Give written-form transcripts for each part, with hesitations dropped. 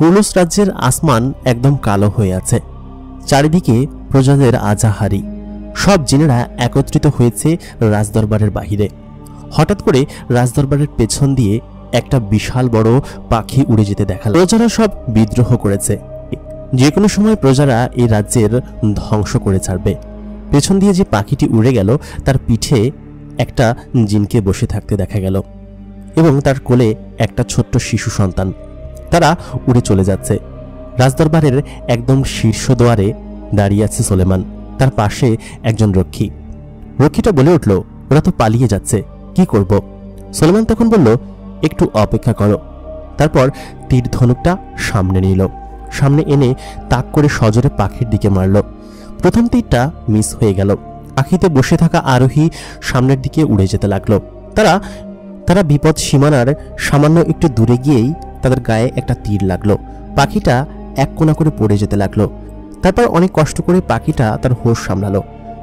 কুর্নুস রাজ্যের আসমান একদম কালো হয়ে আছে। চারিদিকে প্রজাদের আজাহারি। সব জিনেরা একত্রিত হয়েছে রাজদরবারের বাহিরে। হঠাৎ করে রাজদরবারের পেছন দিয়ে একটা বিশাল বড় পাখি উড়ে যেতে দেখা। প্রজারা সব বিদ্রোহ করেছে। যে কোনো সময় প্রজারা এই রাজ্যের ধ্বংস করে ছাড়বে। পেছন দিয়ে যে পাখিটি উড়ে গেল তার পিঠে একটা জিনকে বসে থাকতে দেখা গেল এবং তার কোলে একটা ছোট্ট শিশু সন্তান। তারা উড়ে চলে যাচ্ছে। রাজদরবারের একদম শীর্ষ দ্বারে দাঁড়িয়ে আছে সুলেমান। তার পাশে একজন রক্ষী। রক্ষীটা বলে উঠল, ওরা তো পালিয়ে যাচ্ছে, কি করব? সুলেমান তখন বলল, একটু অপেক্ষা করো। তারপর তীর ধনুকটা সামনে নিল। সামনে এনে তাক করে সজোরে পাখির দিকে মারল। প্রথম তীরটা মিস হয়ে গেল। আখিতে বসে থাকা আরোহী সামনের দিকে উড়ে যেতে লাগলো। তারা বিপদ সীমানার সামান্য একটু দূরে গিয়েই তাদের গায়ে একটা তীর লাগলো। পাখিটা এক কোণা করে পড়ে যেতে লাগলো। তারপর অনেক কষ্ট করে পাখিটা তার হোশ সামলালো।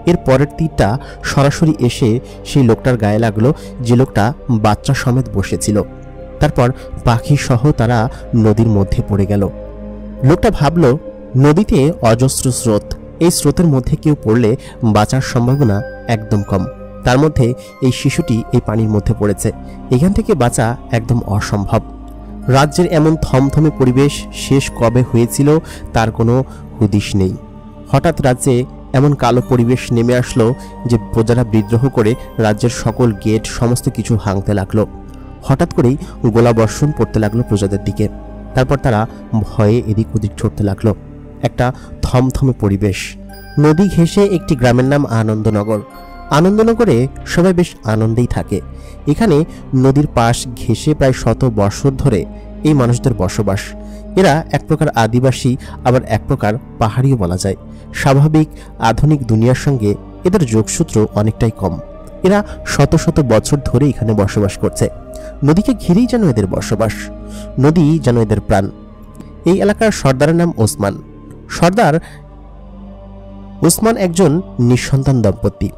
এর পরের তীরটা সরাসরি এসে সেই লোকটার গায়ে লাগলো, যে লোকটা বাচ্চা সমেত বসেছিল। তারপর পাখি সহ তারা নদীর মধ্যে পড়ে গেল। লোকটা ভাবল, নদীতে অজস্র স্রোত, এই স্রোতের মধ্যে কেউ পড়লে বাঁচার সম্ভাবনা একদম কম। তার মধ্যে এই শিশুটি এই পানির মধ্যে পড়েছে, এখান থেকে বাঁচা একদম অসম্ভব। রাজ্যের এমন থমথমে পরিবেশ শেষ কবে হয়েছিল তার কোনো হুদিশ নেই। হঠাৎ রাজ্যে এমন কালো পরিবেশ নেমে আসলো যে প্রজারা বিদ্রোহ করে রাজ্যের সকল গেট সমস্ত কিছু ভাঙতে লাগলো। হঠাৎ করেই গোলাবর্ষণ পড়তে লাগলো প্রজাদের দিকে। তারপর তারা ভয়ে এদিক ওদিক ছুটতে লাগলো। একটা থমথমে পরিবেশ। নদী ঘেঁষে একটি গ্রামের নাম আনন্দনগর। আনন্দনগরে সবাই বেশ আনন্দেই থাকে। এখানে নদীর পাশ ঘেঁষে প্রায় 100 বছর ধরে এই মানুষদের বসবাস। এরা এক প্রকার আদিবাসী, আবার এক প্রকার পাহাড়িও বলা যায়। স্বাভাবিক আধুনিক দুনিয়ার সঙ্গে এদের যোগসূত্র অনেকটাই কম। এরা শত শত বছর ধরে এখানে বসবাস করছে। নদীকে ঘিরেই যেন এদের বসবাস, নদী যেন এদের প্রাণ। এই এলাকার সর্দারের নাম ওসমান। সর্দার ওসমান একজন নিঃসন্তান দম্পতি।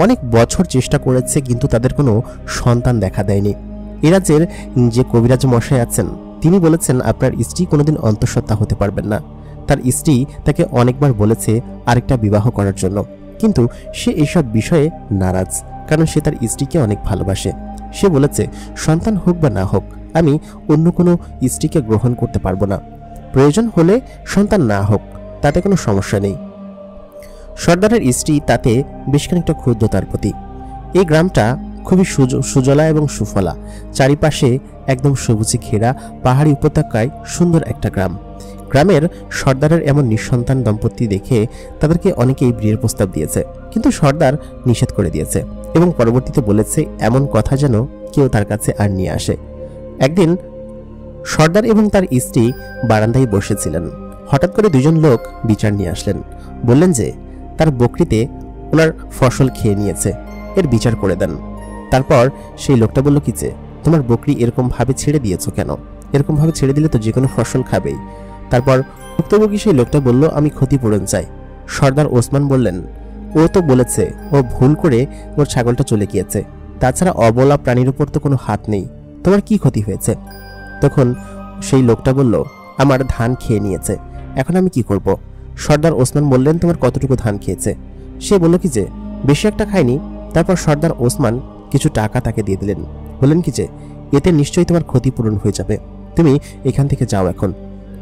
অনেক বছর চেষ্টা করেছে, কিন্তু তাদের কোনো সন্তান দেখা দেয়নি। এ রাজ্যের যে কবিরাজ মশাই আছেন তিনি বলেছেন, আপনার স্ত্রী কোনোদিন অন্তঃসত্ত্বা হতে পারবেন না। তার স্ত্রী তাকে অনেকবার বলেছে আরেকটা বিবাহ করার জন্য, কিন্তু সে এইসব বিষয়ে নারাজ, কারণ সে তার স্ত্রীকে অনেক ভালোবাসে। সে বলেছে, সন্তান হোক বা না হোক, আমি অন্য কোনো স্ত্রীকে গ্রহণ করতে পারবো না। প্রয়োজন হলে সন্তান না হোক, তাতে কোনো সমস্যা নেই। সর্দারের স্ত্রী তাতে বেশ খানিকটা ক্ষুব্ধ তার প্রতি। এই গ্রামটা খুবই সুজলা এবং সুফলা। চারিপাশে একদম সবুজে ঘেরা পাহাড়ি উপত্যকায় সুন্দর একটা গ্রাম। গ্রামের সর্দারের এমন নিঃসন্তান দম্পতি দেখে তাদেরকে অনেকেই বিয়ের প্রস্তাব দিয়েছে, কিন্তু সর্দার নিষেধ করে দিয়েছে এবং পরবর্তীতে বলেছে এমন কথা যেন কেউ তার কাছে আর নিয়ে আসে। একদিন সর্দার এবং তার স্ত্রী বারান্দায় বসেছিলেন। হঠাৎ করে দুজন লোক বিচার নিয়ে আসলেন। বললেন যে তার বকরিতে ওনার ফসল খেয়ে নিয়েছে, এর বিচার করে দেন। তারপর সেই লোকটা বলল, কি যে তোমার বকরি এরকম ভাবে ছেড়ে দিয়েছো কেন? এরকম ভাবে ছেড়ে দিলে তো যে কোনো ফসল খাবেই। তারপর ভুক্তভোগী সেই লোকটা বলল, আমি ক্ষতিপূরণ চাই। সর্দার ওসমান বললেন, ও তো বলেছে ও ভুল করে ওর ছাগলটা চলে গিয়েছে, তাছাড়া অবলা প্রাণীর উপর তো কোনো হাত নেই, তোমার কি ক্ষতি হয়েছে? তখন সেই লোকটা বলল, আমার ধান খেয়ে নিয়েছে, এখন আমি কি করব? সর্দার ওসমান বললেন, তোমার কতটুকু ধান খেয়েছে? সে বলল কি যে বেশি একটা খায়নি। তারপর সর্দার ওসমান কিছু টাকা তাকে দিয়ে দিলেন। বললেন কি যে এতে নিশ্চয়ই তোমার ক্ষতিপূরণ হয়ে যাবে, তুমি এখান থেকে যাও এখন।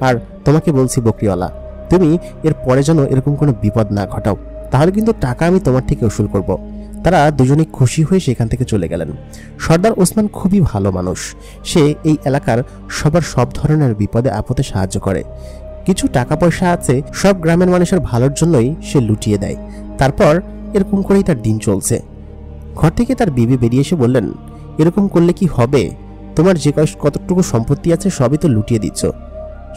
আর তোমাকে বলছি বকরিওয়ালা, তুমি এর পরে যেন এরকম কোনো বিপদ না ঘটাও, তাহলে কিন্তু টাকা আমি তোমার থেকে উসুল করব। তারা দুজনে খুশি হয়ে সেখান থেকে চলে গেলেন। সর্দার ওসমান খুবই ভালো মানুষ। সে এই এলাকার সবার সব ধরনের বিপদে আপদে সাহায্য করে। কিছু টাকা পয়সা আছে, সব গ্রামের মানুষের ভালোর জন্যই সে লুটিয়ে দেয়। তারপর এরকম করেই তার দিন চলছে। ঘর থেকে তার বিবি বেরিয়ে এসে বললেন, এরকম করলে কি হবে? তোমার যে কতটুকু সম্পত্তি আছে সবই তো লুটিয়ে দিচ্ছ।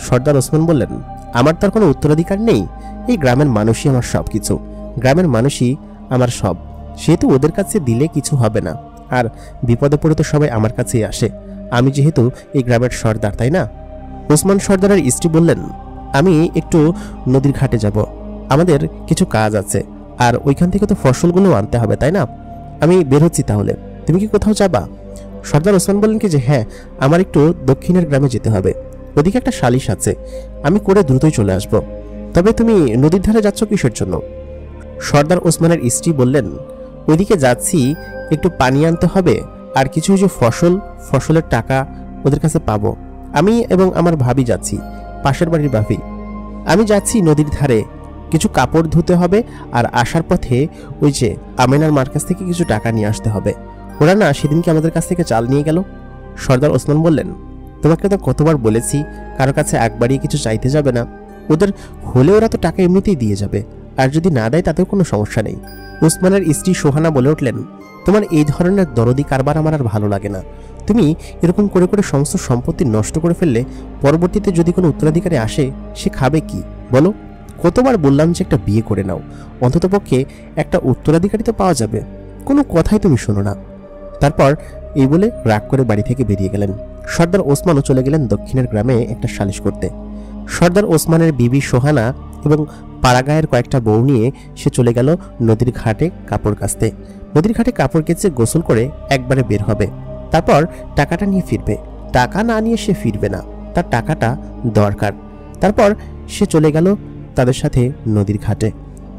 সর্দার ওসমান বললেন, আমার তার কোনো উত্তরাধিকার নেই, এই গ্রামের মানুষই আমার সব কিছু, গ্রামের মানুষই আমার সব, সেহেতু ওদের কাছে দিলে কিছু হবে না। আর বিপদে পড়ে তো সবাই আমার কাছেই আসে, আমি যেহেতু এই গ্রামের সর্দার, তাই না? ওসমান সর্দারের স্ত্রী বললেন, আমি একটু নদীর ঘাটে যাব, আমাদের কিছু কাজ আছে, আর ওইখান থেকে তো ফসলগুলো আনতে হবে, তাই না? আমি বের হচ্ছি, তাহলে তুমি কি কোথাও যাবা? সর্দার ওসমান বললেন কি যে হ্যাঁ, আমার একটু দক্ষিণের গ্রামে যেতে হবে, ওদিকে একটা সালিশ আছে, আমি করে দ্রুতই চলে আসব। তবে তুমি নদীর ধারে যাচ্ছ কিসের জন্য? সর্দার ওসমানের স্ত্রী বললেন, ওইদিকে যাচ্ছি, একটু পানি আনতে হবে, আর কিছু কিছু ফসলের টাকা ওদের কাছে পাবো। আমি এবং আমার ভাবি যাচ্ছি, পাশের বাড়ির ভাবি। আমি যাচ্ছি নদীর ধারে, কিছু কাপড় ধুতে হবে, আর আসার পথে ওই যে আমেনার মার কাছ থেকে কিছু টাকা নিয়ে আসতে হবে। ওরা না সেদিনকে আমাদের কাছ থেকে চাল নিয়ে গেল। সর্দার ওসমান বললেন, তোমাকে তো কতবার বলেছি কারো কাছে আগ বাড়িয়ে কিছু চাইতে যাবে না। ওদের হলে ওরা তো টাকা এমনিতেই দিয়ে যাবে, আর যদি না দেয় তাতেও কোনো সমস্যা নেই। ওসমানের স্ত্রী সোহানা বলে উঠলেন, তোমার এই ধরনের দরদি কারবার আমার আর ভালো লাগে না। তুমি এরকম করে করে সমস্ত সম্পত্তি নষ্ট করে ফেললে পরবর্তীতে যদি কোনো উত্তরাধিকারী আসে, সে খাবে কি বলো? কতবার বললাম যে একটা বিয়ে করে নাও, অন্ততপক্ষে একটা উত্তরাধিকারী তো পাওয়া যাবে। কোনো কথাই তুমি শোনো না। তারপর এই বলে রাগ করে বাড়ি থেকে বেরিয়ে গেলেন। সর্দার ওসমানও চলে গেলেন দক্ষিণের গ্রামে একটা সালিশ করতে। সর্দার ওসমানের বিবি সোহানা এবং পাড়াগাঁয়ের কয়েকটা বউ নিয়ে সে চলে গেল নদীর ঘাটে কাপড় কাচতে। নদীর ঘাটে কাপড় কেচে গোসল করে একবারে বের হবে, তারপর টাকাটা নিয়ে ফিরবে। টাকা না নিয়ে সে ফিরবে না, তার টাকাটা দরকার। তারপর সে চলে গেল তাদের সাথে নদীর ঘাটে।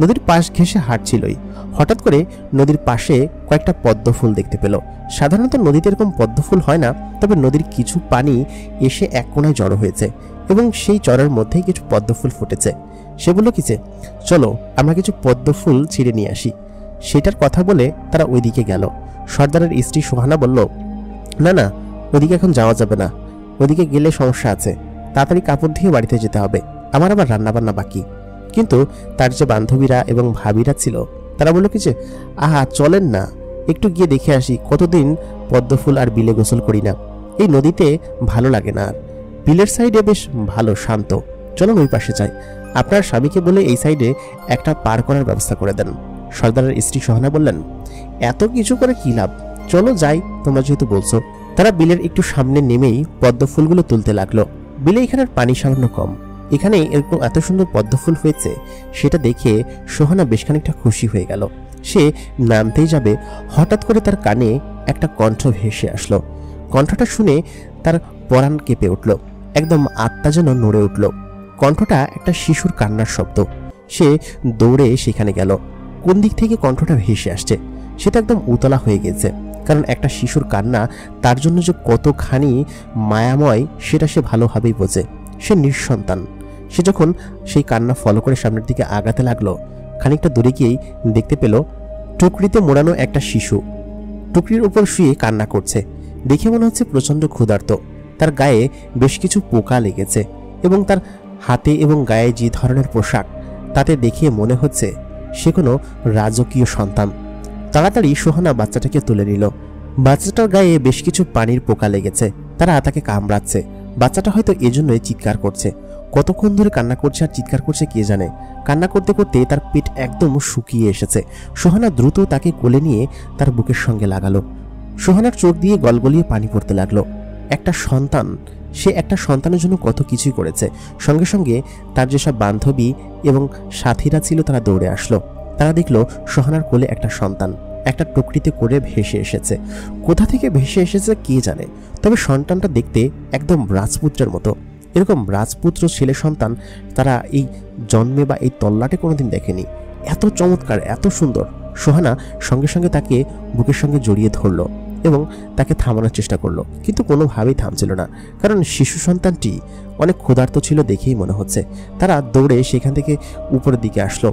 নদীর পাশ ঘেঁষে হাঁটছিলই, হঠাৎ করে নদীর পাশে কয়েকটা পদ্ম ফুল দেখতে পেল। সাধারণত নদীতে এরকম পদ্ম ফুল হয় না, তবে নদীর কিছু পানি এসে এক কোণায় জড়ো হয়েছে এবং সেই চরের মধ্যেই কিছু পদ্ম ফুল ফুটেছে। সে বলল, কিছে, চলো আমরা কিছু পদ্ম ফুল ছিঁড়ে নিয়ে আসি। সেটার কথা বলে তারা ওইদিকে গেল। সর্দারের স্ত্রী সোহানা বলল, না না, ওদিকে এখন যাওয়া যাবে না, ওদিকে গেলে সমস্যা আছে, তাড়াতাড়ি কাপড় ধুয়ে বাড়িতে যেতে হবে, আমার আবার রান্নাবান্না বাকি। কিন্তু তার যে বান্ধবীরা এবং ভাবিরা ছিল তারা বলল, কি যে আহা চলেন না, একটু গিয়ে দেখে আসি, কতদিন পদ্মফুল আর বিলে গোসল করি না, এই নদীতে ভালো লাগে না। আর বিলের সাইডে বেশ ভালো শান্ত, চলুন ওই পাশে যাই। আপনার স্বামীকে বলে এই সাইডে একটা পার করার ব্যবস্থা করে দেন। সর্দারের স্ত্রী সোহানা বললেন, এত কিছু করে কি লাভ, চলো যাই, তোমরা যেহেতু বলছো। তারা বিলের একটু সামনে নেমেই পদ্ম ফুলগুলো তুলতে লাগলো। বিলে এখানের পানি সামান্য কম, এখানে এরকম এত সুন্দর পদ্ম ফুল হয়েছে সেটা দেখে সোহানা বেশ খানিকটা খুশি হয়ে গেল। সে নামতেই যাবে, হঠাৎ করে তার কানে একটা কণ্ঠ ভেসে আসলো। কণ্ঠটা শুনে তার পরাণ কেঁপে উঠল, একদম আত্মা যেন নড়ে উঠল। কণ্ঠটা একটা শিশুর কান্নার শব্দ। সে দৌড়ে সেখানে গেল। কোন দিক থেকে কণ্ঠটা ভেসে আসছে সেটা একদম উতলা হয়ে গেছে, কারণ একটা শিশুর কান্না তার জন্য যে কতখানি মায়াময় সেটা সে ভালোভাবেই বোঝে। সে নিঃসন্তান। সে যখন সেই কান্না ফলো করে সামনের দিকে আগাতে লাগলো, খানিকটা দূরে গিয়েই দেখতে পেল টুকরিতে মোড়ানো একটা শিশু টুকরির উপর শুয়ে কান্না করছে। দেখে মনে হচ্ছে প্রচণ্ড ক্ষুধার্ত। তার গায়ে বেশ কিছু পোকা লেগেছে এবং তার হাতে এবং গায়ে যে ধরনের পোশাক তাতে দেখে মনে হচ্ছে সে কোনো রাজকীয় সন্তান। তাড়াতাড়ি সোহানা বাচ্চাটাকে তুলে নিল। বাচ্চাটার গায়ে বেশ কিছু পানির পোকা লেগেছে, তারা তাকে কামড়াচ্ছে। বাচ্চাটা হয়তো এজন্যই চিৎকার করছে। কতক্ষণ ধরে কান্না করছে আর চিৎকার করছে কে জানে। কান্না করতে করতে তার পেট একদম শুকিয়ে এসেছে। সোহানা দ্রুত তাকে কোলে নিয়ে তার বুকের সঙ্গে লাগালো। সোহানার চোখ দিয়ে গলগলিয়ে পানি পড়তে লাগলো। একটা সন্তান, সে একটা সন্তানের জন্য কত কিছুই করেছে। সঙ্গে সঙ্গে তার যেসব বান্ধবী এবং সাথীরা ছিল তারা দৌড়ে আসলো। তারা দেখলো সোহানার কোলে একটা সন্তান একটা টুকরিতে করে ভেসে এসেছে। কোথা থেকে ভেসে এসেছে কে জানে, তবে সন্তানটা দেখতে একদম রাজপুত্রের মতো। এরকম রাজপুত্র ছেলে সন্তান তারা এই জন্মে বা এই তল্লাটে কোনোদিন দেখেনি। এত চমৎকার, এত সুন্দর। সোহানা সঙ্গে সঙ্গে তাকে বুকের সঙ্গে জড়িয়ে ধরলো এবং তাকে থামানোর চেষ্টা করলো, কিন্তু কোনোভাবেই থামছিল না, কারণ শিশু সন্তানটি অনেক ক্ষুধার্ত ছিল দেখেই মনে হচ্ছে। তারা দৌড়ে সেখান থেকে উপরের দিকে আসলো।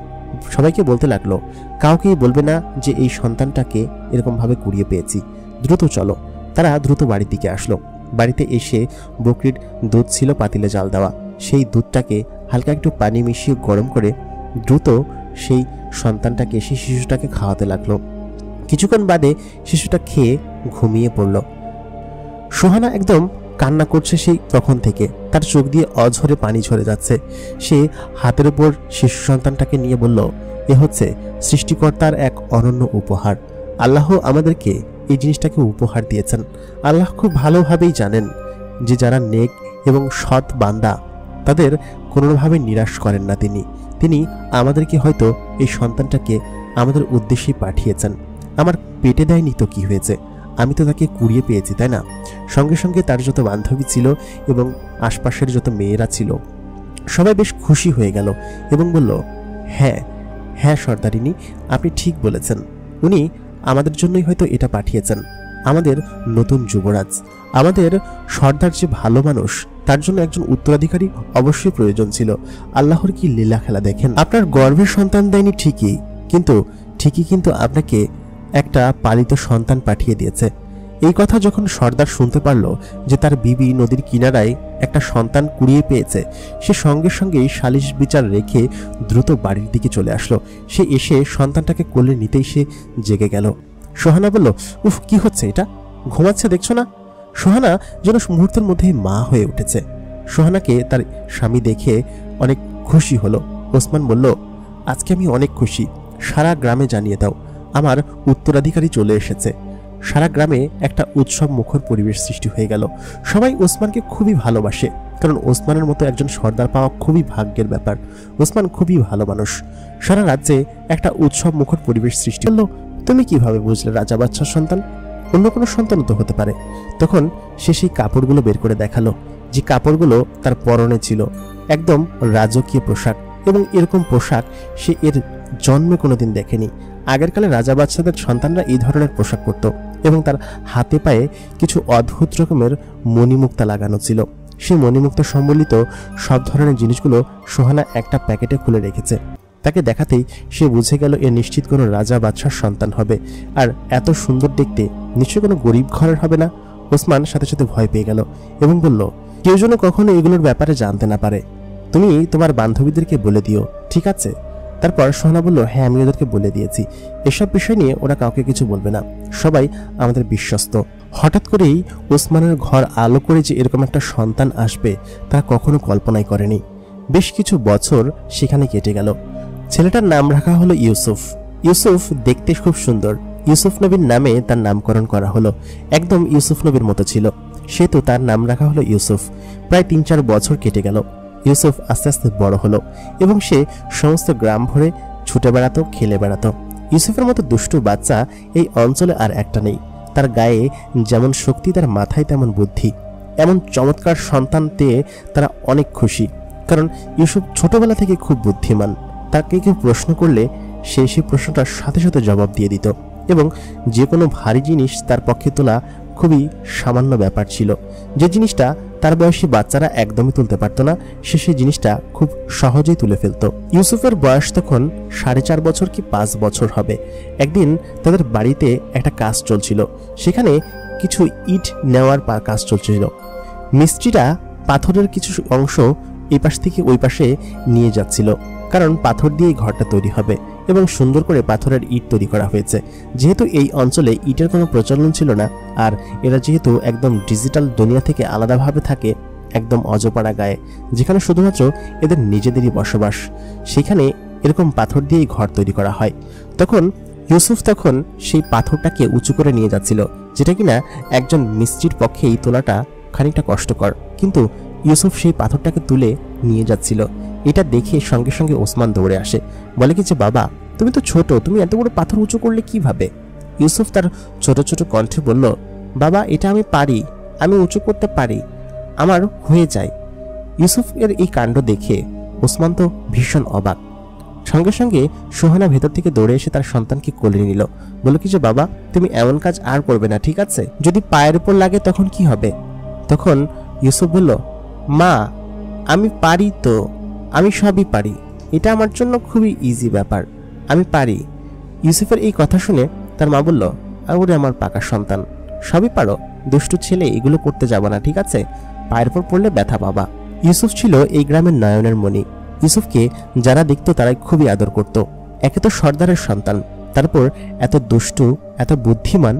সবাইকে বলতে লাগলো, কাউকেই বলবে না যে এই সন্তানটাকে এরকমভাবে কুড়িয়ে পেয়েছি, দ্রুত চলো। তারা দ্রুত বাড়ির দিকে আসলো। বাড়িতে এসে বকরির দুধ ছিল পাতিলে জাল দেওয়া, সেই দুধটাকে হালকা একটু পানি মিশিয়ে গরম করে দ্রুত সেই সন্তানটাকে, সেই শিশুটাকে খাওয়াতে লাগলো। কিছুক্ষণ বাদে শিশুটা খেয়ে ঘুমিয়ে পড়ল। সোহানা একদম কান্না করছে সেই তখন থেকে, তার চোখ দিয়ে অঝরে পানি ঝরে যাচ্ছে। সে হাতের উপর শিশু সন্তানটাকে নিয়ে বলল, এ হচ্ছে সৃষ্টিকর্তার এক অনন্য উপহার। আল্লাহ আমাদেরকে এই জিনিসটাকে উপহার দিয়েছেন। আল্লাহ খুব ভালোভাবেই জানেন যে যারা নেক এবং সৎ বান্দা তাদের কোনোভাবে নিরাশ করেন না। তিনি আমাদেরকে হয়তো এই সন্তানটাকে আমাদের উদ্দেশ্যে পাঠিয়েছেন। আমার পেটে দেয়নি তো কি হয়েছে, আমি তো তাকে কুড়িয়ে পেয়েছি, তাই না? সঙ্গে সঙ্গে তার যত বান্ধবী ছিল এবং আশপাশের যত মেয়েরা ছিল সবাই বেশ খুশি হয়ে গেল এবং বলল, হ্যাঁ হ্যাঁ সর্দারিনী, আপনি ঠিক বলেছেন, উনি আমাদের জন্যই হয়তো এটা পাঠিয়েছেন। আমাদের নতুন যুবরাজ, আমাদের সর্দার যে ভালো মানুষ, তার জন্য একজন উত্তরাধিকারী অবশ্যই প্রয়োজন ছিল। আল্লাহর কি লীলা খেলা দেখেন, আপনার গর্ভের সন্তান দেয়নি ঠিকই, কিন্তু আপনাকে একটা পালিত সন্তান পাঠিয়ে দিয়েছে। এই কথা যখন সর্দার শুনতে পারল যে তার বিবি নদীর কিনারায় একটা সন্তান কুড়িয়ে পেয়েছে, সে সঙ্গে সঙ্গেই সালিশ বিচার রেখে দ্রুত বাড়ির দিকে চলে আসলো। সে এসে সন্তানটাকে কোলে নিতেই সে জেগে গেল। সোহানা বলল, উফ, কি হচ্ছে এটা? ঘুমাচ্ছে দেখছো না? সোহানা যেন মুহূর্তের মধ্যেই মা হয়ে উঠেছে। সোহানাকে তার স্বামী দেখে অনেক খুশি হলো। ওসমান বলল, আজকে আমি অনেক খুশি, সারা গ্রামে জানিয়ে দাও আমার উত্তরাধিকারী চলে এসেছে। সারা গ্রামে একটা উৎসব মুখর পরিবেশ সৃষ্টি হয়ে গেল। সবাই ওসমানকে খুবই ভালোবাসে, কারণ ওসমানের মতো একজন সর্দার পাওয়া খুবই ভাগ্যের ব্যাপার। ওসমান খুবই ভালো মানুষ। সারা রাজ্যে একটা উৎসব মুখর পরিবেশ সৃষ্টি হলো। তুমি কিভাবে বুঝলে রাজা বাদশার সন্তান? অন্য কোনো সন্তানও তো হতে পারে। তখন সে সেই কাপড়গুলো বের করে দেখালো, যে কাপড়গুলো তার পরনে ছিল, একদম রাজকীয় পোশাক, এবং এরকম পোশাক সে এর জন্মে কোনোদিন দেখেনি। আগেরকালে রাজা বাদশাদের সন্তানরা এই ধরনের পোশাক পরত এবং তার হাতে পায়ে কিছু অদ্ভুত রকমের মণিমুক্তা লাগানো ছিল। সেই মণিমুক্তা সম্বলিত সব ধরনের জিনিসগুলো সোহানা একটা প্যাকেটে খুলে রেখেছে। তাকে দেখাতেই সে বুঝে গেল এ নিশ্চিত কোনো রাজা বাদশার সন্তান হবে, আর এত সুন্দর দেখতে নিশ্চয়ই কোনো গরিব ঘরের হবে না। ওসমান সাথে সাথে ভয় পেয়ে গেল এবং বলল, কেউ যেন কখনো এগুলোর ব্যাপারে জানতে না পারে। তুমি তোমার বান্ধবীদেরকে বলে দিও, ঠিক আছে? তারপর সোহানা বলল, হ্যাঁ আমি ওদেরকে বলে দিয়েছি, এসব বিষয় নিয়ে ওরা কাউকে কিছু বলবে না, সবাই আমাদের বিশ্বস্ত। হঠাৎ করেই ওসমানের ঘর আলো করে যে এরকম একটা সন্তান আসবে তা কখনো কল্পনাই করেনি। বেশ কিছু বছর সেখানে কেটে গেল। ছেলেটার নাম রাখা হলো ইউসুফ। ইউসুফ দেখতে খুব সুন্দর। ইউসুফ নবীর নামে তার নামকরণ করা হলো, একদম ইউসুফ নবীর মতো ছিল, সেহেতু তার নাম রাখা হলো ইউসুফ। প্রায় 3-4 বছর কেটে গেল। ইউসুফ আস্তে আস্তে বড় হলো এবং সে সমস্ত গ্রাম ভরে ছুটে বেড়াতো, খেলে বেড়াতো। ইউসুফের মতো দুষ্টু বাচ্চা এই অঞ্চলে আর একটা নেই। তার গায়ে যেমন শক্তি, তার মাথায় তেমন বুদ্ধি। এমন চমৎকার সন্তান পেয়ে তারা অনেক খুশি, কারণ ইউসুফ ছোটবেলা থেকে খুব বুদ্ধিমান। তাকে কেউ প্রশ্ন করলে সে সেই প্রশ্নটার সাথে সাথে জবাব দিয়ে দিত, এবং যে কোনো ভারী জিনিস তার পক্ষে তোলা খুবই সামান্য ব্যাপার ছিল। যে জিনিসটা তার বয়সী বাচ্চারা একদমই তুলতে পারতো না, সে সেই জিনিসটা খুব সহজেই তুলে ফেলত। ইউসুফের বয়স তখন 4.5 বছর কি 5 বছর হবে। একদিন তাদের বাড়িতে একটা কাজ চলছিল, সেখানে কিছু ইট নেওয়ার কাজ চলছিল। মিস্ত্রিরা পাথরের কিছু অংশ এই পাশ থেকে ওই পাশে নিয়ে যাচ্ছিল, কারণ পাথর দিয়ে ঘরটা তৈরি হবে এবং সুন্দর করে পাথরের ইট তৈরি করা হয়েছে। যেহেতু এই অঞ্চলে ইটের কোনো প্রচলন ছিল না, আর এরা যেহেতু একদম ডিজিটাল দুনিয়া থেকে আলাদাভাবে থাকে, একদম অজপাড়া গায়ে, যেখানে শুধুমাত্র এদের নিজেদেরই বসবাস, সেখানে এরকম পাথর দিয়েই ঘর তৈরি করা হয়। তখন ইউসুফ সেই পাথরটাকে উঁচু করে নিয়ে যাচ্ছিল, যেটা কিনা একজন মিস্ত্রির পক্ষেই তোলাটা খানিকটা কষ্টকর, কিন্তু ইউসুফ সেই পাথরটাকে তুলে নিয়ে যাচ্ছিল। এটা দেখে সঙ্গে সঙ্গে ওসমান দৌড়ে আসে, বলে কি যে, বাবা তুমি তো ছোট, তুমি এত বড় পাথর উঁচু করলে কিভাবে? ইউসুফ তার ছোট ছোট কণ্ঠে বলল, বাবা এটা আমি পারি, আমি উঁচু করতে পারি, আমার হয়ে যায়। ইউসুফ এর এই কাণ্ড দেখে ওসমান তো ভীষণ অবাক। সঙ্গে সঙ্গে সোহানা ভেতর থেকে দৌড়ে এসে তার সন্তানকে কোলে নিল, বলল কি যে, বাবা তুমি এমন কাজ আর করবে না, ঠিক আছে? যদি পায়ের উপর লাগে তখন কি হবে? তখন ইউসুফ বলল, মা আমি পারি তো, আমি সবই পারি, এটা আমার জন্য খুবই ইজি ব্যাপার, আমি পারি। ইউসুফের এই কথা শুনে তার মা বলল, ওরে আমার পাকা সন্তান, সবই পারো, দুষ্টু ছেলে, এগুলো করতে যাবা না, ঠিক আছে? পায়ের উপর পড়লে ব্যথা পাবা। ইউসুফ ছিল এই গ্রামের নয়নের মণি। ইউসুফকে যারা দেখতো তারাই খুবই আদর করত। একে তো সর্দারের সন্তান, তারপর এত দুষ্টু, এত বুদ্ধিমান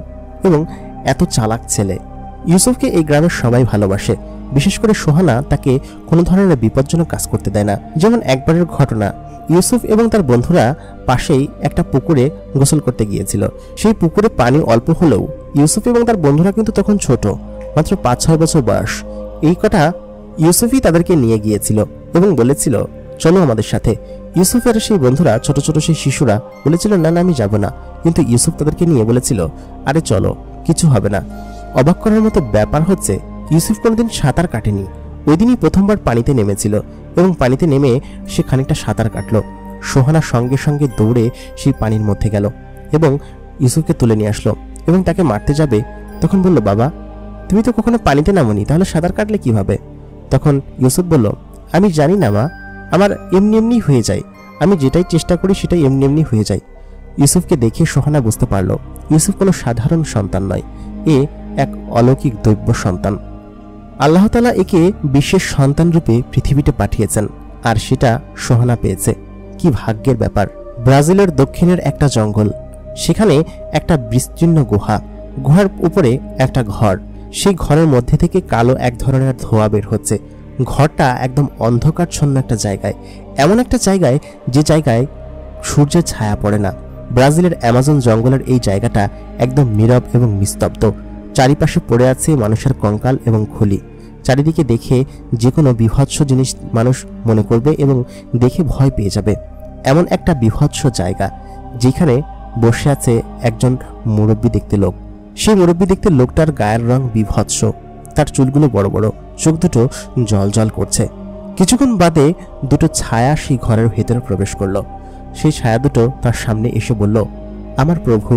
এবং এত চালাক ছেলে। ইউসুফকে এই গ্রামের সবাই ভালোবাসে, বিশেষ করে সোহানা তাকে কোনো ধরনের বিপজ্জনক কাজ করতে দেয় না। যেমন একবারের ঘটনা, ইউসুফ এবং তার বন্ধুরা পাশেই একটা পুকুরে গোসল করতে গিয়েছিল। সেই পুকুরে পানি অল্প হলেও ইউসুফ এবং তার বন্ধুরা কিন্তু তখন ছোট, মাত্র 5-6 বছর বয়স। এই কথা ইউসুফই তাদেরকে নিয়ে গিয়েছিল এবং বলেছিল, চলো আমাদের সাথে। ইউসুফের সেই বন্ধুরা, ছোট ছোট সেই শিশুরা বলেছিল, না না আমি যাব না, কিন্তু ইউসুফ তাদেরকে নিয়ে বলেছিল, আরে চলো, কিছু হবে না। অবাক করার মতো ব্যাপার হচ্ছে ইউসুফ কোনোদিন সাঁতার কাটেনি। ওই দিনই প্রথমবার পানিতে নেমেছিল এবং পানিতে নেমে সে খানিকটা সাঁতার কাটল। সোহানা সঙ্গে সঙ্গে দৌড়ে সেই পানির মধ্যে গেল এবং ইউসুফকে তুলে নিয়ে আসলো এবং তাকে মারতে যাবে। তখন বলল, বাবা তুমি তো কখনো পানিতে নামোনি, তাহলে সাঁতার কাটলে কিভাবে? তখন ইউসুফ বলল, আমি জানি না মা, আমার এমনি এমনি হয়ে যায়, আমি যেটাই চেষ্টা করি সেটাই এমনি এমনি হয়ে যায়। ইউসুফকে দেখে সোহানা বুঝতে পারল ইউসুফ কোনো সাধারণ সন্তান নয়, এ এক অলৌকিক দৈব্য সন্তান। আল্লাহ তাআলা একে বিশেষ সন্তান রূপে পৃথিবীতে পাঠিয়েছেন, আর সেটা সোহানা পেয়েছে। কি ভাগ্যের ব্যাপার। ব্রাজিলের দক্ষিণের একটা জঙ্গল, সেখানে একটা বিস্তীর্ণ গুহার উপরে একটা ঘর। সেই ঘরের মধ্যে থেকে কালো এক ধরনের ধোঁয়া বের হচ্ছে। ঘরটা একদম অন্ধকারচ্ছন্ন একটা জায়গায়, এমন একটা জায়গায় যে জায়গায় সূর্যের ছায়া পড়ে না। ব্রাজিলের অ্যামাজন জঙ্গলের এই জায়গাটা একদম নীরব এবং নিস্তব্ধ। চারিপাশে পড়ে আছে মানুষের কঙ্কাল এবং খুলি। চারিদিকে দেখে যে কোনো বিভৎস জিনিস মানুষ মনে করবে এবং দেখে ভয় পেয়ে যাবে। এমন একটা বিভৎস জায়গা যেখানে বসে আছে একজন মুরব্বী দেখতে লোক। সেই মুরব্বী দেখতে লোকটার গায়ের রং বিভৎস, তার চুলগুলো বড় বড়, চোখ দুটো জল জল করছে। কিছুক্ষণ বাদে দুটো ছায়া সেই ঘরের ভেতরে প্রবেশ করলো। সেই ছায়া দুটো তার সামনে এসে বলল, আমার প্রভু,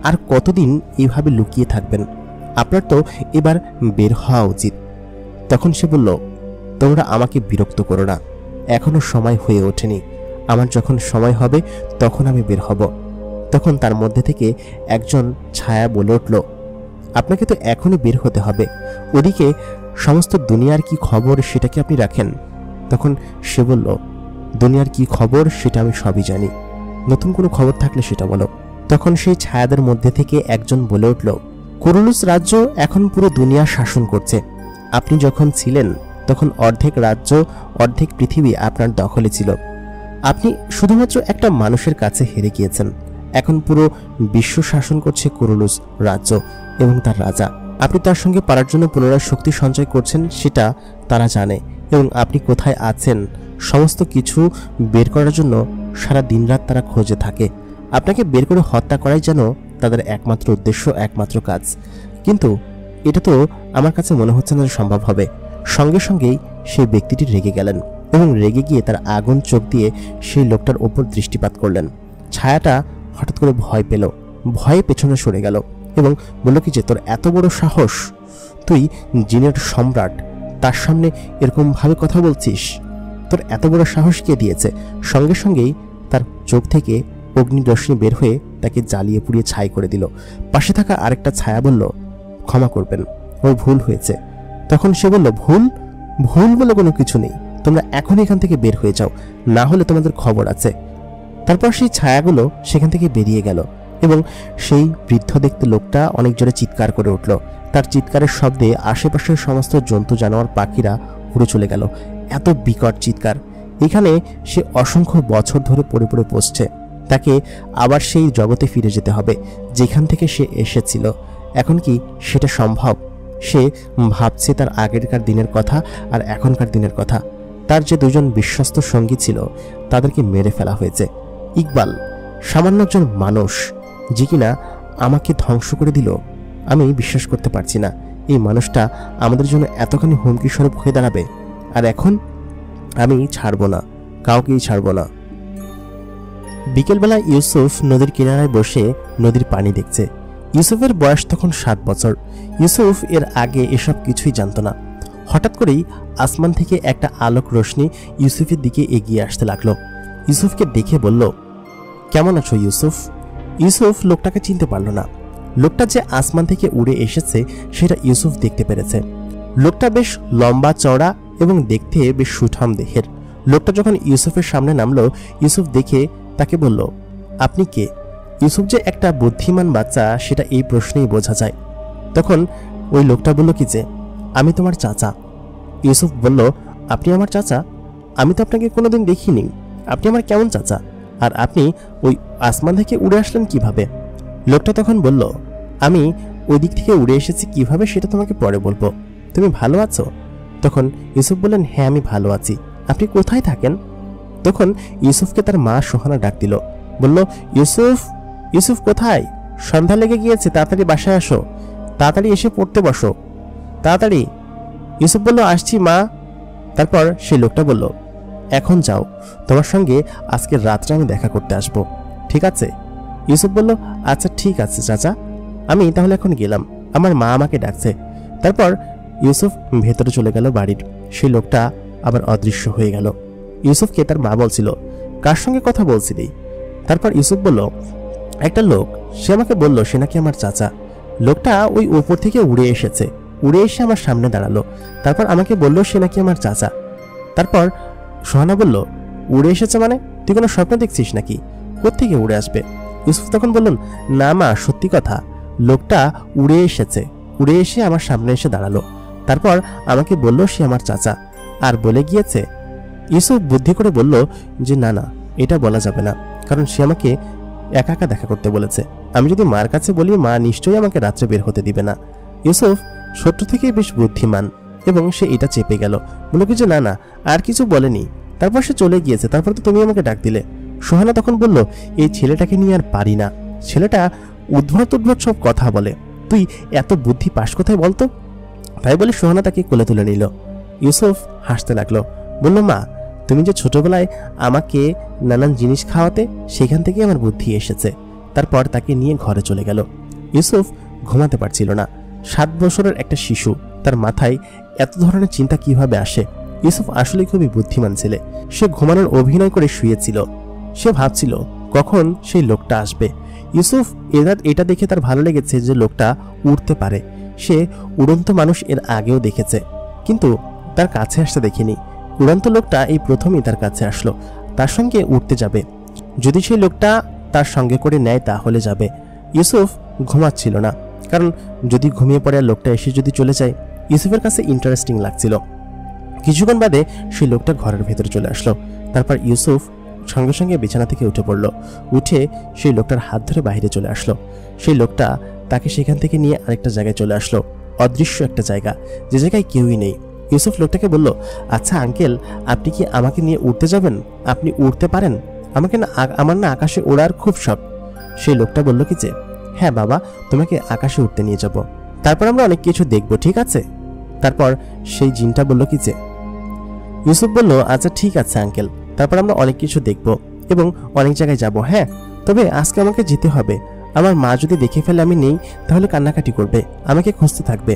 আর কতদিন এইভাবে লুকিয়ে থাকবেন? আপনার তো এবার বের হওয়া উচিত। তখন সে বলল, তোমরা আমাকে বিরক্ত করো না, এখনো সময় হয়ে ওঠেনি, আমার যখন সময় হবে তখন আমি বের হব। তখন তার মধ্যে থেকে একজন ছায়া বলে উঠল, আপনাকে তো এখনই বের হতে হবে, ওদিকে সমস্ত দুনিয়ার কি খবর সেটা কি আপনি রাখেন? তখন সে বলল, দুনিয়ার কি খবর সেটা আমি সবই জানি, নতুন কোনো খবর থাকলে সেটা বলো। তখন সেই ছায়াদের মধ্যে থেকে একজন বলে উঠল, কুরুলুস রাজ্য এখন পুরো দুনিয়া শাসন করছে। আপনি যখন ছিলেন তখন অর্ধেক রাজ্য অর্ধেক পৃথিবী আপনার দখলে ছিল। আপনি শুধুমাত্র একটা মানুষের কাছে হেরে গিয়েছেন। এখন পুরো বিশ্ব শাসন করছে কুরুলুস রাজ্য এবং তার রাজা। আপনি তার সঙ্গে পারার জন্য পুনরায় শক্তি সঞ্চয় করছেন সেটা তারা জানে, এবং আপনি কোথায় আছেন সমস্ত কিছু বের করার জন্য সারা দিনরাত তারা খোঁজে থাকে। আপনাকে বের করে হত্যা করাই যেন তাদের একমাত্র উদ্দেশ্য, একমাত্র কাজ। কিন্তু এটা তো আমার কাছে মনে হচ্ছে না যে সম্ভব হবে। সঙ্গে সঙ্গেই সেই ব্যক্তিটি রেগে গেলেন এবং রেগে গিয়ে তার আগুন চোখ দিয়ে সেই লোকটার ওপর দৃষ্টিপাত করলেন। ছায়াটা হঠাৎ করে ভয় পেল, ভয়ে পেছনে সরে গেল এবং বলল কি যে, তোর এত বড় সাহস, তুই জিনের সম্রাট, তার সামনে এরকমভাবে কথা বলছিস? তোর এত বড় সাহস কে দিয়েছে? সঙ্গে সঙ্গেই তার চোখ থেকে অগ্নি রশ্মি বের হয়ে তাকে জ্বালিয়ে পুড়িয়ে ছাই করে দিল। পাশে থাকা আরেকটা ছায়া বলল, ক্ষমা করবেন, ওর ভুল হয়েছে। তখন সে বলল, ভুল ভুল বলে কোনো কিছু নেই, তোমরা এখনই এখান থেকে বের হয়ে যাও, না হলে তোমাদের খবর আছে। তারপর সেই ছায়াগুলো সেখান থেকে বেরিয়ে গেল এবং সেই বৃদ্ধ দেখতে লোকটা অনেক জোরে চিৎকার করে উঠল। তার চিৎকারের শব্দে আশেপাশের সমস্ত জন্তু জানোয়ার পাখিরা উড়ে চলে গেল। এত বিকট চিৎকার! এখানে সে অসংখ্য বছর ধরে পড়ে পড়ে পড়ছে। তাকে আবার সেই জগতে ফিরে যেতে হবে যেখান থেকে সে এসেছিল। এখন কি সেটা সম্ভব? সে ভাবছে তার আগেরকার দিনের কথা আর এখনকার দিনের কথা। তার যে দুজন বিশ্বস্ত সঙ্গী ছিল তাদেরকে মেরে ফেলা হয়েছে। ইকবাল সামান্য একজন মানুষ যে কিনা আমাকে ধ্বংস করে দিল। আমি বিশ্বাস করতে পারছি না এই মানুষটা আমাদের জন্য এতখানি হুমকি স্বরূপ হয়ে দাঁড়াবে। আর এখন আমি ছাড়ব না, কাউকেই ছাড়ব না। বিকেলবেলা ইউসুফ নদীর কিনারায় বসে নদীর পানি দেখছে। ইউসুফের বয়স তখন 7 বছর। ইউসুফ এর আগে এসব কিছুই জানত না। হঠাৎ করেই আসমান থেকে একটা আলোক রশ্মি ইউসুফের দিকে এগিয়ে আসতে লাগলো। ইউসুফকে দেখে বলল, কেমন আছো ইউসুফ? ইউসুফ লোকটাকে চিনতে পারল না। লোকটা যে আসমান থেকে উড়ে এসেছে সেটা ইউসুফ দেখতে পেরেছে। লোকটা বেশ লম্বা চওড়া এবং দেখতে বেশ সুঠাম দেহের। লোকটা যখন ইউসুফের সামনে নামলো, ইউসুফ দেখে তাকে বলল, আপনি কে? ইউসুফ যে একটা বুদ্ধিমান বাচ্চা সেটা এই প্রশ্নেই বোঝা যায়। তখন ওই লোকটা বলল কি যে, আমি তোমার চাচা। ইউসুফ বলল, আপনি আমার চাচা? আমি তো আপনাকে কোনোদিন দেখিনি, আপনি আমার কেমন চাচা? আর আপনি ওই আসমান থেকে উড়ে আসলেন কিভাবে? লোকটা তখন বলল, আমি ওই দিক থেকে উড়ে এসেছি কিভাবে সেটা তোমাকে পরে বলবো। তুমি ভালো আছো? তখন ইউসুফ বললেন, হ্যাঁ আমি ভালো আছি। আপনি কোথায় থাকেন? তখন ইউসুফকে তার মা সোহানা ডাক দিল, বলল, ইউসুফ, ইউসুফ কোথায়? সন্ধ্যা লেগে গিয়েছে, তাড়াতাড়ি বাসায় আসো, তাড়াতাড়ি এসে পড়তে বসো, তাড়াতাড়ি। ইউসুফ বলল, আসছি মা। তারপর সেই লোকটা বলল, এখন যাও, তোমার সঙ্গে আজকের রাত্রে আমি দেখা করতে আসব, ঠিক আছে? ইউসুফ বলল, আচ্ছা ঠিক আছে চাচা, আমি তাহলে এখন গেলাম, আমার মা আমাকে ডাকছে। তারপর ইউসুফ ভেতরে চলে গেল বাড়ির। সেই লোকটা আবার অদৃশ্য হয়ে গেল। ইউসুফকে তার মা বলছিল, কার সঙ্গে কথা বলছিলি? তারপর ইউসুফ বলল, একটা লোক, সে আমাকে বলল সে নাকি আমার চাচা। লোকটা ওই উপর থেকে উড়ে এসেছে, উড়ে এসে আমার সামনে দাঁড়ালো, তারপর আমাকে বলল সে নাকি আমার চাচা। তারপর সোহানা বলল, উড়ে এসেছে মানে? তুই কোনো স্বপ্ন দেখছিস নাকি? কোত্থেকে উড়ে আসবে? ইউসুফ তখন বললেন, না মা, সত্যি কথা, লোকটা উড়ে এসেছে, উড়ে এসে আমার সামনে এসে দাঁড়ালো, তারপর আমাকে বলল সে আমার চাচা, আর বলে গিয়েছে। ইউসুফ বুদ্ধি করে বলল যে না না, এটা বলা যাবে না, কারণ সে আমাকে একা একা দেখা করতে বলেছে। আমি যদি মার কাছে বলি, মা নিশ্চয়ই আমাকে রাত্রে বের হতে দিবে না। ইউসুফ ছোট্ট থেকেই বেশ বুদ্ধিমান, এবং সে এটা চেপে গেল, বলে কি যে না না, আর কিছু বলেনি। তারপর সে চলে গিয়েছে, তারপর তো তুমি আমাকে ডাক দিলে। সোহানা তখন বলল, এই ছেলেটাকে নিয়ে আর পারি না, ছেলেটা উদ্ভট উদ্ভট সব কথা বলে, তুই এত বুদ্ধি পাস কোথায় বলতো? তাই বলে সোহানা তাকে কোলে তুলে নিল। ইউসুফ হাসতে লাগলো, বলল, মা, তুমি যে ছোটবেলায় আমাকে নানান জিনিস খাওয়াতে, সেখান থেকে আমার বুদ্ধি এসেছে। তারপর তাকে নিয়ে ঘরে চলে গেল। ইউসুফ ঘুমাতে পারছিল না। 7 বছরের একটা শিশু, তার মাথায় এত ধরনের চিন্তা কিভাবে আসে? ইউসুফ আসলে খুবই বুদ্ধিমান ছেলে। সে ঘুমানোর অভিনয় করে শুয়েছিল। সে ভাবছিল কখন সেই লোকটা আসবে। ইউসুফ এটা দেখে তার ভালো লেগেছে যে লোকটা উড়তে পারে। সে উড়ন্ত মানুষ এর আগেও দেখেছে, কিন্তু তার কাছে আসতে দেখেনি। উড়ন্ত লোকটা এই প্রথমেই তার কাছে আসলো, তার সঙ্গে উঠতে যাবে। যদি সেই লোকটা তার সঙ্গে করে নেয় তাহলে যাবে। ইউসুফ ঘুমাচ্ছিল না, কারণ যদি ঘুমিয়ে পড়ে আর লোকটা এসে যদি চলে যায়, ইউসুফের কাছে ইন্টারেস্টিং লাগছিল। কিছুক্ষণ বাদে সেই লোকটা ঘরের ভেতরে চলে আসলো। তারপর ইউসুফ সঙ্গে সঙ্গে বিছানা থেকে উঠে পড়ল। উঠে সেই লোকটার হাত ধরে বাইরে চলে আসলো। সেই লোকটা তাকে সেখান থেকে নিয়ে আরেকটা জায়গায় চলে আসলো, অদৃশ্য একটা জায়গা, যে জায়গায় কেউই নেই। ইউসুফ লোকটাকে বলল, আচ্ছা আঙ্কেল, আপনি কি আমাকে নিয়ে উড়তে যাবেন? আপনি উড়তে পারেন? আমার না আকাশে ওড়ার খুব শখ। সেই লোকটা বলল কি যে, হ্যাঁ বাবা, তোমাকে আকাশে উঠতে নিয়ে যাব, তারপর আমরা অনেক কিছু দেখব, ঠিক আছে? তারপর সেই জিনটা বলল কি যে, ইউসুফ বলল, আচ্ছা ঠিক আছে আঙ্কেল, তারপর আমরা অনেক কিছু দেখব এবং অনেক জায়গায় যাব। হ্যাঁ, তবে আজকে আমাকে যেতে হবে। আমার মা যদি দেখে ফেলে আমি নেই, তাহলে কান্নাকাটি করবে, আমাকে খুঁজতে থাকবে।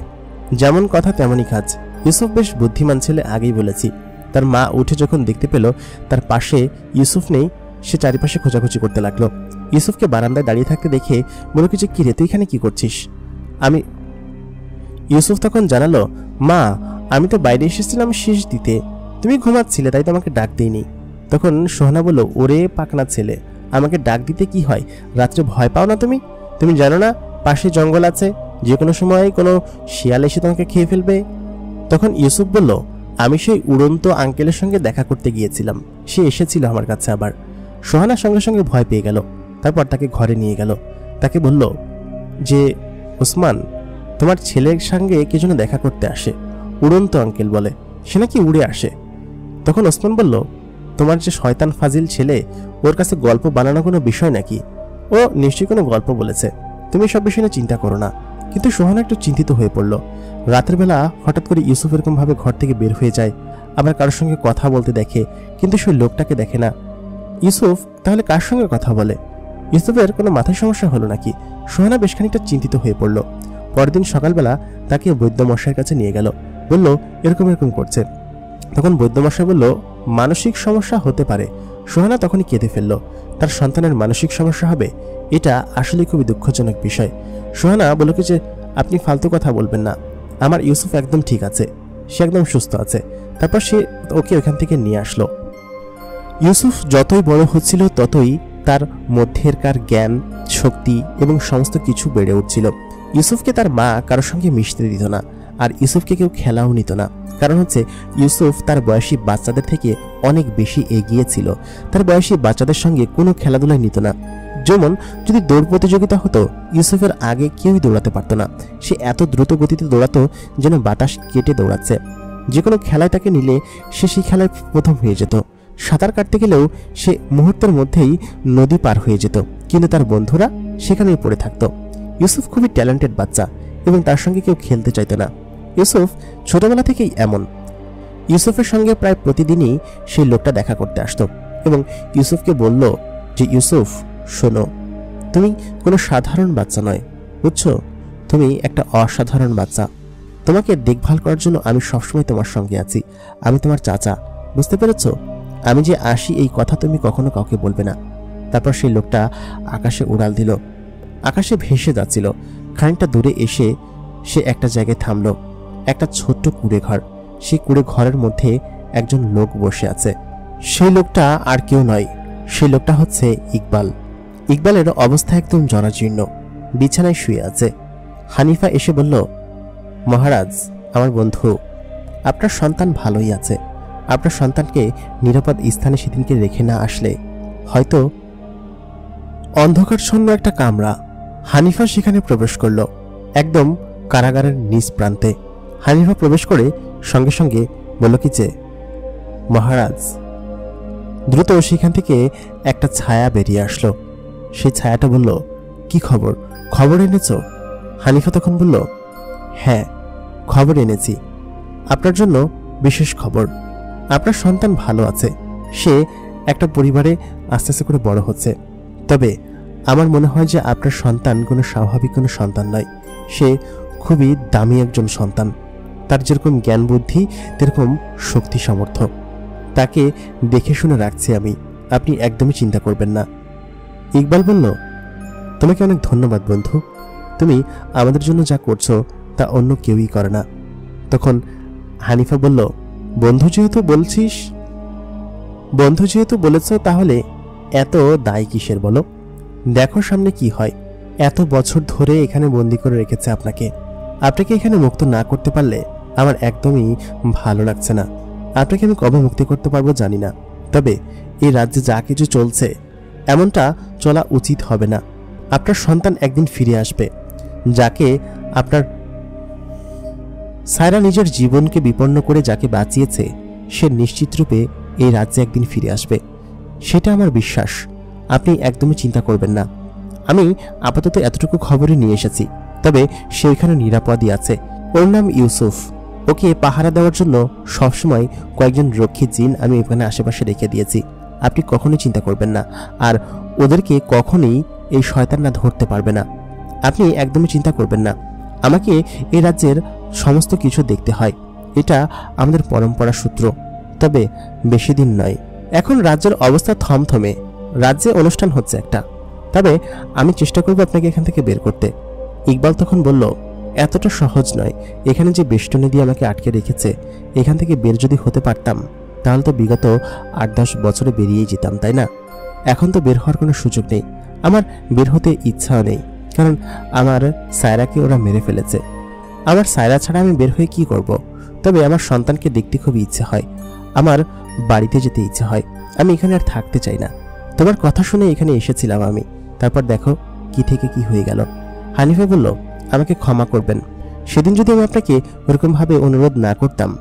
যেমন কথা তেমনই কাজ। ইউসুফ বেশ বুদ্ধিমান ছেলে, আগেই বলেছি। তার মা উঠে যখন দেখতে পেল তার পাশে ইউসুফ নেই, সে চারিপাশে খোঁজাখুঁজি করতে লাগলো। ইউসুফকে বারান্দায় দাঁড়িয়ে থাকতে দেখে বলে কি যে, কি রে, তুই এখানে কি করছিস? ইউসুফ তখন জানালো, মা, আমি তো বাইরে এসেছিলাম শীষ দিতে, তুমি ঘুমাচ্ছিলে, তাই তো আমাকে ডাক দিইনি। তখন সোহানা বলল, ওরে পাকনা ছেলে, আমাকে ডাক দিতে কি হয়? রাত্রে ভয় পাও না তুমি? তুমি জানো না পাশে জঙ্গল আছে, যে কোনো সময় কোনো শিয়াল এসে তোমাকে খেয়ে ফেলবে? তখন ইউসুফ বলল, আমি সেই উড়ন্ত আঙ্কেলের সঙ্গে দেখা করতে গিয়েছিলাম, সে এসেছিল আমার কাছে আবার। সোহানা সঙ্গে সঙ্গে ভয় পেয়ে গেল। তারপর তাকে ঘরে নিয়ে গেল। তাকে বলল যে, ওসমান, তোমার ছেলের সঙ্গে কে যেন দেখা করতে আসে, উড়ন্ত আঙ্কেল বলে, সে নাকি উড়ে আসে। তখন ওসমান বলল, তোমার যে শয়তান ফাজিল ছেলে, ওর কাছে গল্প বানানো কোনো বিষয় নাকি? ও নিশ্চয়ই কোনো গল্প বলেছে, তুমি সব বিষয় নিয়ে চিন্তা করো না। কিন্তু সোহানা একটু চিন্তিত হয়ে পড়ল। রাতের বেলা হঠাৎ করে ইউসুফ এরকম ভাবে ঘর থেকে বের হয়ে যায়, আবার কারোর সঙ্গে কথা বলতে দেখে, কিন্তু সেই লোকটাকে দেখে না। ইউসুফ তাহলে কার সঙ্গে কথা বলে? ইউসুফের কোনো মাথায় সমস্যা হলো নাকি? সোহানা বেশ খানিকটা চিন্তিত হয়ে পড়ল। পরদিন সকালবেলা তাকে বৈদ্যমশাইয়ের কাছে নিয়ে গেল, বলল এরকম এরকম করছে। তখন বৈদ্যমশাই বলল, মানসিক সমস্যা হতে পারে। সোহানা তখনই কেঁদে ফেলল। তার সন্তানের মানসিক সমস্যা হবে, এটা আসলে খুবই দুঃখজনক বিষয়। সোহানা বলল কি যে, আপনি ফালতু কথা বলবেন না, আমার ইউসুফ একদম ঠিক আছে, সে একদম সুস্থ আছে। তারপর সে ওকে ওখান থেকে নিয়ে আসলো। ইউসুফ যতই বড় হচ্ছিল ততই তার মধ্যেরকার জ্ঞান, শক্তি এবং সমস্ত কিছু বেড়ে উঠছিল। ইউসুফকে তার মা কারোর সঙ্গে মিশতে দিত না, আর ইউসুফকে কেউ খেলাও নিত না। কারণ হচ্ছে ইউসুফ তার বয়সী বাচ্চাদের থেকে অনেক বেশি এগিয়ে ছিল। তার বয়সী বাচ্চাদের সঙ্গে কোনো খেলাধুলায় নিত না। যেমন যদি দৌড় প্রতিযোগিতা হতো, ইউসুফের আগে কেউই দৌড়াতে পারত না। সে এত দ্রুত গতিতে দৌড়াতো যেন বাতাস কেটে দৌড়াচ্ছে। যে কোনো খেলায় তাকে নিলে সে সেই খেলায় প্রথম হয়ে যেত। সাঁতার কাটতে গেলেও সে মুহূর্তের মধ্যেই নদী পার হয়ে যেত, কিন্তু তার বন্ধুরা সেখানেই পড়ে থাকতো। ইউসুফ খুবই ট্যালেন্টেড বাচ্চা এবং তার সঙ্গে কেউ খেলতে চাইতো না। ইউসুফ ছোটবেলা থেকেই এমন। ইউসুফের সঙ্গে প্রায় প্রতিদিনই সেই লোকটা দেখা করতে আসতো এবং ইউসুফকে বলল যে, ইউসুফ শোনো, তুমি কোনো সাধারণ বাচ্চা নয়, বুঝছো? তুমি একটা অসাধারণ বাচ্চা। তোমাকে দেখভাল করার জন্য আমি সবসময় তোমার সঙ্গে আছি। আমি তোমার চাচা, বুঝতে পেরেছ? আমি যে আসি এই কথা তুমি কখনো কাউকে বলবে না। তারপর সেই লোকটা আকাশে উড়াল দিল, আকাশে ভেসে যাচ্ছিল। খানিকটা দূরে এসে সে একটা জায়গায় থামল, একটা ছোট্ট কুঁড়ে ঘর। সেই কুঁড়ে ঘরের মধ্যে একজন লোক বসে আছে। সেই লোকটা আর কেউ নয়, সেই লোকটা হচ্ছে ইকবাল। ইকবালের অবস্থা একদম জরাজীর্ণ, বিছানায় শুয়ে আছে। হানিফা এসে বলল, মহারাজ, আমার বন্ধু, আপনার সন্তান ভালোই আছে। আপনার সন্তানকে নিরাপদ স্থানে সেদিনকে রেখে না আসলে হয়তো। অন্ধকারচ্ছন্ন একটা কামরা। হানিফা সেখানে প্রবেশ করল, একদম কারাগারের নিজ প্রান্তে। হানিফা প্রবেশ করে সঙ্গে সঙ্গে বলল কি যে, মহারাজ। দ্রুত সেখান থেকে একটা ছায়া বেরিয়ে আসলো। সেই ছায়াটা বলল, কি খবর? খবর এনেছ? হানিফা তখন বলল, হ্যাঁ, খবর এনেছি। আপনার জন্য বিশেষ খবর। আপনার সন্তান ভালো আছে, সে একটা পরিবারে আস্তে আস্তে করে বড় হচ্ছে। তবে আমার মনে হয় যে আপনার সন্তান কোনো স্বাভাবিক কোনো সন্তান নয়, সে খুবই দামি একজন সন্তান। তার যেরকম জ্ঞান বুদ্ধি তেরকম শক্তি সামর্থ্য। তাকে দেখে শুনে রাখছি আমি, আপনি একদমই চিন্তা করবেন না। ইকবাল বলল, তোমাকে অনেক ধন্যবাদ বন্ধু, তুমি আমাদের জন্য যা করছো তা অন্য কেউই করে না। তখন হানিফা বলল, বন্ধু যেহেতু বলেছ তাহলে এত দায় কিসের বলো? দেখো সামনে কি হয়। এত বছর ধরে এখানে বন্দি করে রেখেছে আপনাকে এখানে মুক্ত না করতে পারলে আমার একদমই ভালো লাগছে না। আপনাকে আমি কবে মুক্তি করতে পারবো জানি না, তবে এই রাজ্যে যা কিছু চলছে এমনটা চলা উচিত হবে না। আপনার সন্তান একদিন ফিরে আসবে, যাকে আপনার সায়রা নিজের জীবনকে বিপন্ন করে যাকে বাঁচিয়েছে, সে নিশ্চিত রূপে এই রাজ্যে একদিন ফিরে আসবে, সেটা আমার বিশ্বাস। আপনি একদমই চিন্তা করবেন না। আমি আপাতত এতটুকু খবরই নিয়ে এসেছি, তবে সে এখানে নিরাপদই আছে। ওর নাম ইউসুফ। ওকে পাহারা দেওয়ার জন্য সবসময় কয়েকজন রক্ষী জিন আমি এখানে আশেপাশে রেখে দিয়েছি। আপনি কখনোই চিন্তা করবেন না, আর ওদেরকে কখনোই এই শয়তানরা ধরতে পারবে না। আপনি একদমই চিন্তা করবেন না। আমাকে এই রাজ্যের সমস্ত কিছু দেখতে হয়, এটা আমাদের পরম্পরা সূত্র। তবে বেশি দিন নয়, এখন রাজ্যের অবস্থা থমথমে, রাজ্যে অনুষ্ঠান হচ্ছে একটা। তবে আমি চেষ্টা করব আপনাকে এখান থেকে বের করতে। ইকবাল তখন বলল, এতটা সহজ নয়। এখানে যে বেষ্টনী দিয়ে আমাকে আটকে রেখেছে, এখান থেকে বের যদি হতে পারতাম তাহলে তো বিগত 8-10 বছরে বেরিয়েই যেতাম, তাই না? এখন তো বের হওয়ার কোনো সুযোগ নেই। আমার বের হতে ইচ্ছাও নেই, কারণ আমার সায়রাকে ওরা মেরে ফেলেছে। আমার সায়রা ছাড়া আমি বের হয়ে কি করব? তবে আমার সন্তানকে দেখতে খুবই ইচ্ছে হয়, আমার বাড়িতে যেতে ইচ্ছে হয়। আমি এখানে আর থাকতে চাই না। তোমার কথা শুনে এখানে এসেছিলাম আমি, তারপর দেখো কি থেকে কি হয়ে গেল। হানিফা বলল, আমাকে ক্ষমা করবেন। সেদিন যদি আমি আপনাকে ওরকমভাবে অনুরোধ না করতাম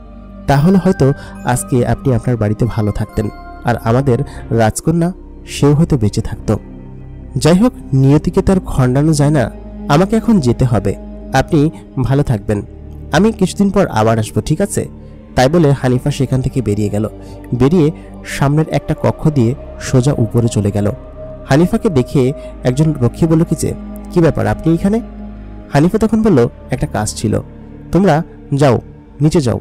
তাহলে হয়তো আজকে আপনি আপনার বাড়িতে ভালো থাকতেন, আর আমাদের রাজকন্যা সেও হয়তো বেঁচে থাকতো। যাই হোক, নিয়তিকে তার খণ্ডানো যায় না। আমাকে এখন যেতে হবে। আপনি ভালো থাকবেন, আমি কিছুদিন পর আবার আসবো, ঠিক আছে? তাই বলে হানিফা সেখান থেকে বেরিয়ে গেল। বেরিয়ে সামনের একটা কক্ষ দিয়ে সোজা উপরে চলে গেল। হানিফাকে দেখে একজন রক্ষী বলল কি যে, কি ব্যাপার, আপনি এখানে? হানিফা তখন বলল, একটা কাজ ছিল। তোমরা যাও, নিচে যাও,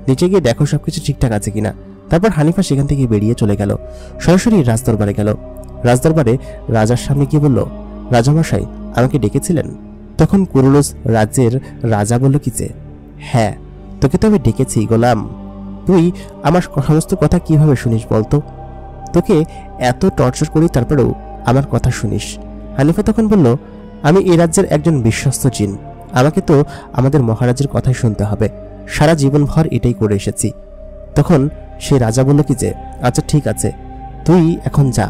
নিচে গিয়ে দেখো সবকিছু ঠিকঠাক আছে কিনা। তারপর হানিফা সেখান থেকে বেরিয়ে চলে গেল, সরাসরি রাজদরবারে গেল। রাজদরবারে রাজার সামনে গিয়ে বলল, রাজামশাই আমাকে ডেকেছিলেন? তখন কুরুলুস রাজ্যের রাজা বলল কি যে, হ্যাঁ, তোকে তো আমি ডেকেছি গোলাম। তুই আমার সমস্ত কথা কিভাবে শুনিস বলতো? তোকে এত টর্চার করি তারপরেও আমার কথা শুনিস। হানিফা তখন বলল, আমি এই রাজ্যের একজন বিশ্বস্ত জিন, আমাকে তো আমাদের মহারাজের কথাই শুনতে হবে। সারা জীবনভর এটাই করে এসেছি। তখন সে রাজা বলল কি যে, আচ্ছা ঠিক আছে, তুই এখন যা।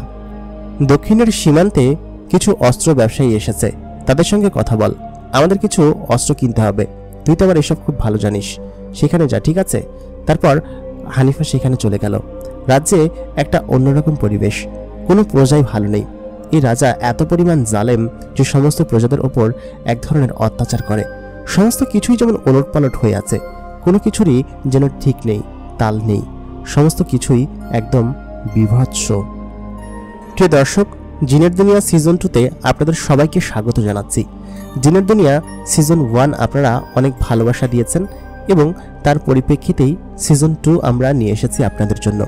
দক্ষিণের সীমান্তে কিছু অস্ত্র ব্যবসায়ী এসেছে, তাদের সঙ্গে কথা বল। আমাদের কিছু অস্ত্র কিনতে হবে, তুই তো আবার এসব খুব ভালো জানিস। সেখানে যা, ঠিক আছে? তারপর হানিফা সেখানে চলে গেল। রাজ্যে একটা অন্যরকম পরিবেশ, কোনো প্রজাই ভালো নেই। এই রাজা এত পরিমাণ জালেম যে সমস্ত প্রজাদের ওপর এক ধরনের অত্যাচার করে। সমস্ত কিছুই যেমন ওলটপালট হয়ে আছে, কোনো কিছুরই যেন ঠিক নেই, তাল নেই, সমস্ত কিছুই একদম বিভৎস। প্রিয় দর্শক, জিনের দুনিয়া সিজন 2-তে আপনাদের সবাইকে স্বাগত জানাচ্ছি। জিনের দুনিয়া সিজন 1 আপনারা অনেক ভালোবাসা দিয়েছেন এবং তার পরিপ্রেক্ষিতেই সিজন 2 আমরা নিয়ে এসেছি আপনাদের জন্য।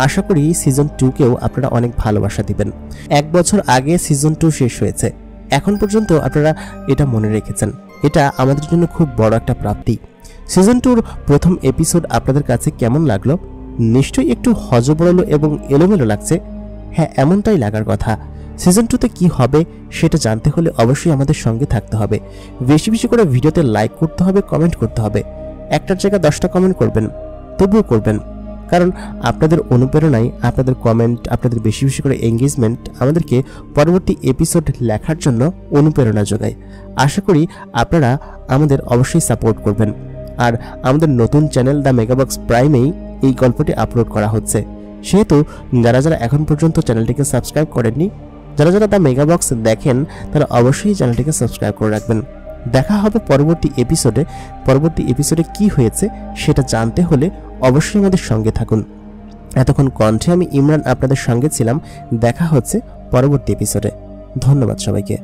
আশা করি সিজন 2-কেও আপনারা অনেক ভালোবাসা দিবেন। 1 বছর আগে সিজন 2 শেষ হয়েছে, এখন পর্যন্ত আপনারা এটা মনে রেখেছেন, এটা আমাদের জন্য খুব বড় একটা প্রাপ্তি। সিজন 2-র প্রথম এপিসোড আপনাদের কাছে কেমন লাগলো? নিশ্চয়ই একটু হজবরল এবং এলোমেলো লাগছে। হ্যাঁ, এমনটাই লাগার কথা। সিজন 2-তে কি হবে সেটা জানতে হলে অবশ্যই আমাদের সঙ্গে থাকতে হবে। বেশি বেশি করে ভিডিওতে লাইক করতে হবে, কমেন্ট করতে হবে। একটার জায়গায় 10টা কমেন্ট করবেন, তবুও করবেন, কারণ আপনাদের অনুপ্রেরণায়, আপনাদের কমেন্ট, আপনাদের বেশি বেশি করে এঙ্গেজমেন্ট আমাদেরকে পরবর্তী এপিসোড লেখার জন্য অনুপ্রেরণা যোগায়। আশা করি আপনারা আমাদের অবশ্যই সাপোর্ট করবেন। আর আমাদের নতুন চ্যানেল দ্য মেগাবক্স প্রাইমেই এই গল্পটি আপলোড করা হচ্ছে, সেহেতু যারা যারা এখন পর্যন্ত চ্যানেলটিকে সাবস্ক্রাইব করেননি, যারা যারা দ্য মেগাবক্স দেখেন, তারা অবশ্যই চ্যানেলটিকে সাবস্ক্রাইব করে রাখবেন। দেখা হবে পরবর্তী এপিসোডে। পরবর্তী এপিসোডে কি হয়েছে সেটা জানতে হলে অবশ্যই আমাদের সঙ্গে থাকুন। এতক্ষণ কণ্ঠে আমি ইমরান আপনাদের সঙ্গে ছিলাম। দেখা হচ্ছে পরবর্তী এপিসোডে। ধন্যবাদ সবাইকে।